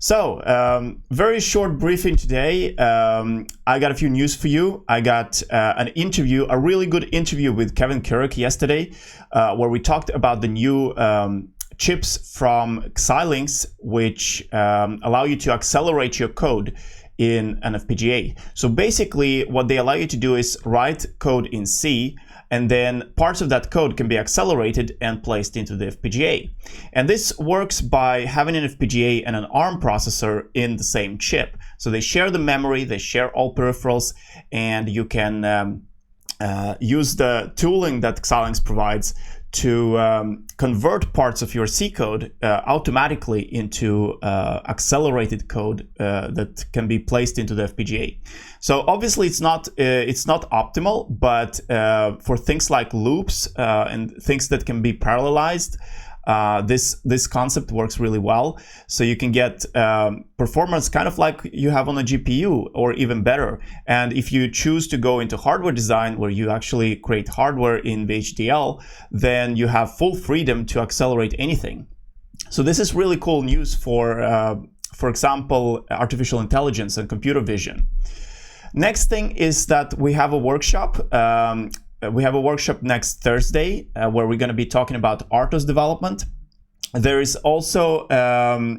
So, very short briefing today. I got a few news for you. I got an interview, a really good interview with Kevin Kirk yesterday, where we talked about the new chips from Xilinx, which allow you to accelerate your code in an FPGA. So basically, what they allow you to do is write code in C, and then parts of that code can be accelerated and placed into the FPGA. And this works by having an FPGA and an ARM processor in the same chip. So they share the memory, they share all peripherals, and you can use the tooling that Xilinx provides to convert parts of your C code automatically into accelerated code that can be placed into the FPGA. So obviously it's not optimal, but for things like loops and things that can be parallelized, this concept works really well. So you can get performance kind of like you have on a GPU or even better. And if you choose to go into hardware design where you actually create hardware in VHDL, then you have full freedom to accelerate anything. So this is really cool news for example, artificial intelligence and computer vision. Next thing is that we have a workshop. We have a workshop next Thursday where we're going to be talking about RTOS development. There is also a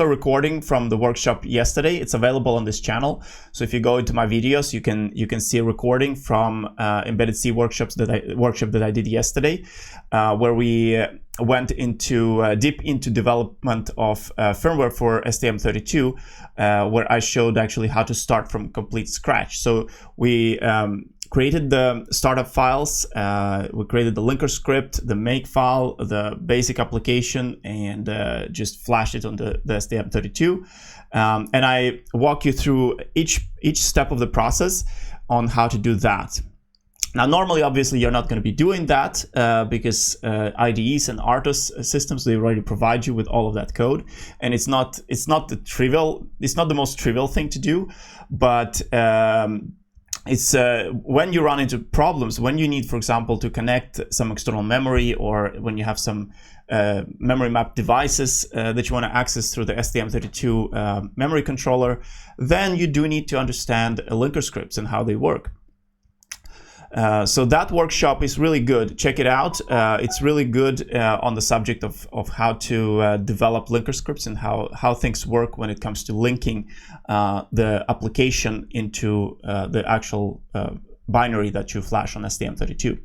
recording from the workshop yesterday. It's available on this channel. So if you go into my videos, you can see a recording from Embedded C workshop that I did yesterday, where we went into deep into development of firmware for STM32, where I showed actually how to start from complete scratch. So we created the startup files, we created the linker script, the make file, the basic application, and just flashed it on the STM32. And I walk you through each step of the process on how to do that. Now, normally, obviously, you're not going to be doing that because IDEs and RTOS systems, they already provide you with all of that code, and it's not the most trivial thing to do, but it's when you run into problems, when you need, for example, to connect some external memory, or when you have some memory map devices that you want to access through the STM32 memory controller, then you do need to understand linker scripts and how they work. So that workshop is really good. Check it out. It's really good on the subject of how to develop linker scripts and how things work when it comes to linking the application into the actual binary that you flash on STM32.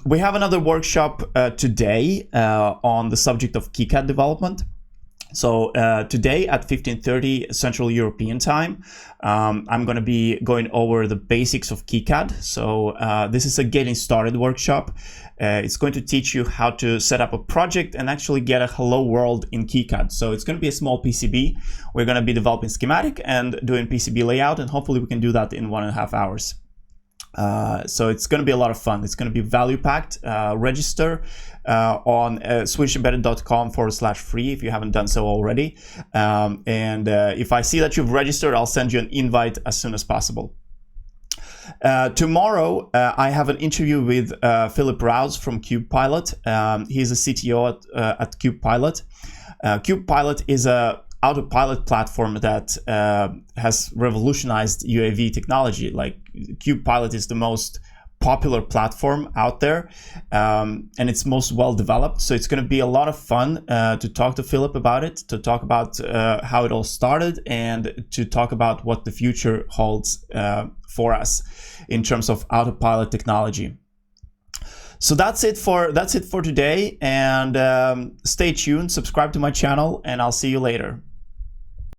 We have another workshop today on the subject of KiCAD development. So today at 15:30 Central European time, I'm going to be going over the basics of KiCAD. So this is a getting started workshop. It's going to teach you how to set up a project and actually get a hello world in KiCAD. So it's going to be a small PCB. We're going to be developing schematic and doing PCB layout, and hopefully we can do that in 1.5 hours. So it's going to be a lot of fun. It's going to be value packed. Register on swedishembedded.com/free if you haven't done so already. And if I see that you've registered, I'll send you an invite as soon as possible. Tomorrow, I have an interview with Philip Rouse from CubePilot. He's a CTO at CubePilot. CubePilot is a autopilot platform that has revolutionized UAV technology. Like, CubePilot is the most popular platform out there, and it's most well developed. So it's going to be a lot of fun to talk to Philip about it, to talk about how it all started, and to talk about what the future holds for us in terms of autopilot technology. So that's it for today, and stay tuned, subscribe to my channel, and I'll see you later.